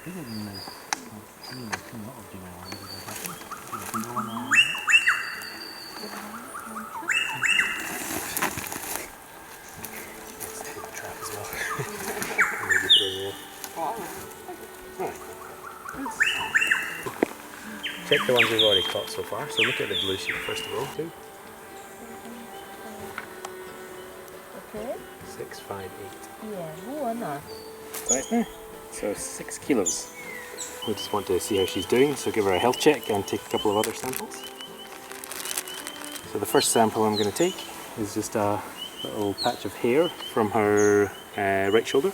bigger than this. I mean, there's a lot of juvenile ones that are happening. Let's take the trap as well. Maybe throw more. Right. Check the ones we've already caught so far. So look at the blue sheep first of all. 2. Okay. 6, 5, 8. Yeah, one. Right now. So 6 kilos. We just want to see how she's doing, so give her a health check and take a couple of other samples. So the first sample I'm going to take is just a little patch of hair from her right shoulder.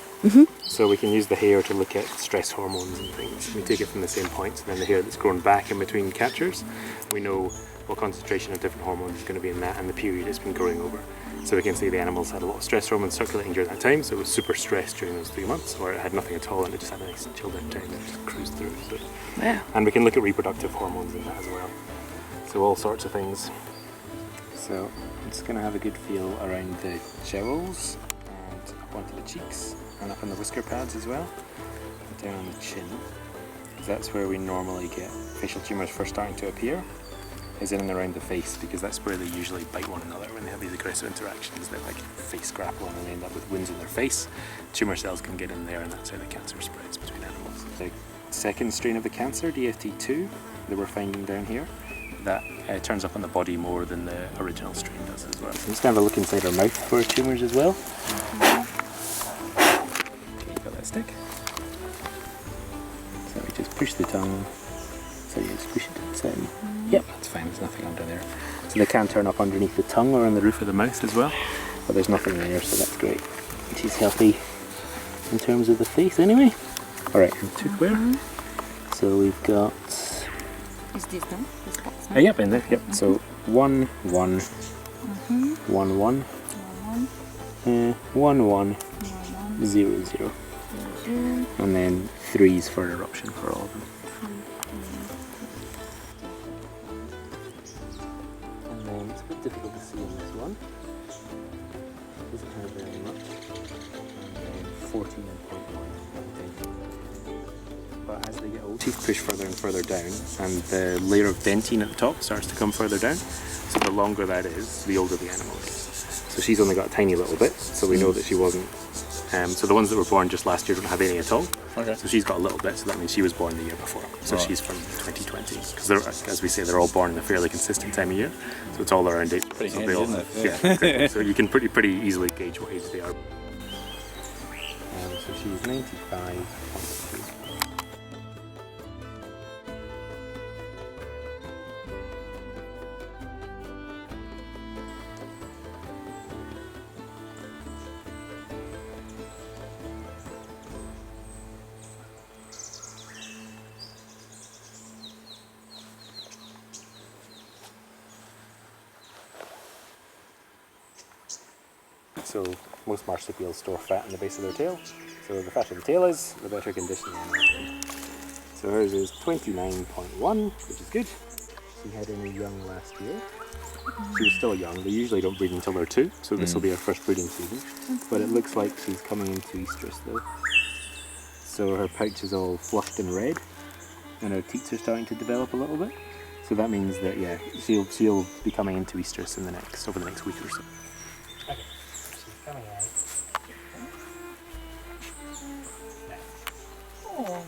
So we can use the hair to look at stress hormones and things. We take it from the same point, so then the hair that's grown back in between captures, we know what concentration of different hormones is going to be in that and the period it's been growing over. So we can see the animals had a lot of stress hormones circulating during that time, so it was super stressed during those 3 months, or it had nothing at all and it just had a nice chilled out time and just cruised through. So. Yeah. And we can look at reproductive hormones in that as well. So all sorts of things. So I'm just going to have a good feel around the jowls and up onto the cheeks and up on the whisker pads as well, and down on the chin. That's where we normally get facial tumours first starting to appear, is in and around the face, because that's where they usually bite one another when they have these aggressive interactions. They're like face grappling and they end up with wounds in their face. Tumour cells can get in there and that's how the cancer spreads between animals. The second strain of the cancer, DFT2, that we're finding down here, that turns up on the body more than the original strain does as well. So I'm just going to have a look inside her mouth for tumours as well. Okay, you got that stick. So we just push the tongue, so you squish it inside. Yep, that's fine, there's nothing under there. So they can turn up underneath the tongue or on the roof of the mouth as well, but there's nothing there, so that's great. She's healthy in terms of the face anyway. Alright, and cookware. So we've got... Is this them? This box, no? Yep, in there, yep. So 1, 1, 1, 1, 1, 1, 0, 0. And then 3s for eruption for all of them. And then it's a bit difficult to see in this one. Doesn't have very much. 14.1. But as they get older, teeth push further and further down, and the layer of dentine at the top starts to come further down. So the longer that is, the older the animal is. So she's only got a tiny little bit, so we know that she wasn't. So the ones that were born just last year don't have any at all. Okay. So she's got a little bit, so that means she was born the year before. So she's from 2020. Because as we say, they're all born in a fairly consistent time of year. So it's all around 8. Pretty so handy, all, isn't it? Yeah. So you can pretty easily gauge what age they are. So she's 95.2. So most marsupials store fat in the base of their tail. So the fatter the tail is, the better condition the animal is in. So hers is 29.1, which is good. She had any young last year. She was still young. They usually don't breed until they're 2, so this will be her first breeding season. But it looks like she's coming into estrus though. So her pouch is all flushed and red, and her teats are starting to develop a little bit. So that means that she'll be coming into estrus in over the next week or so. Okay, she's coming out. Oh.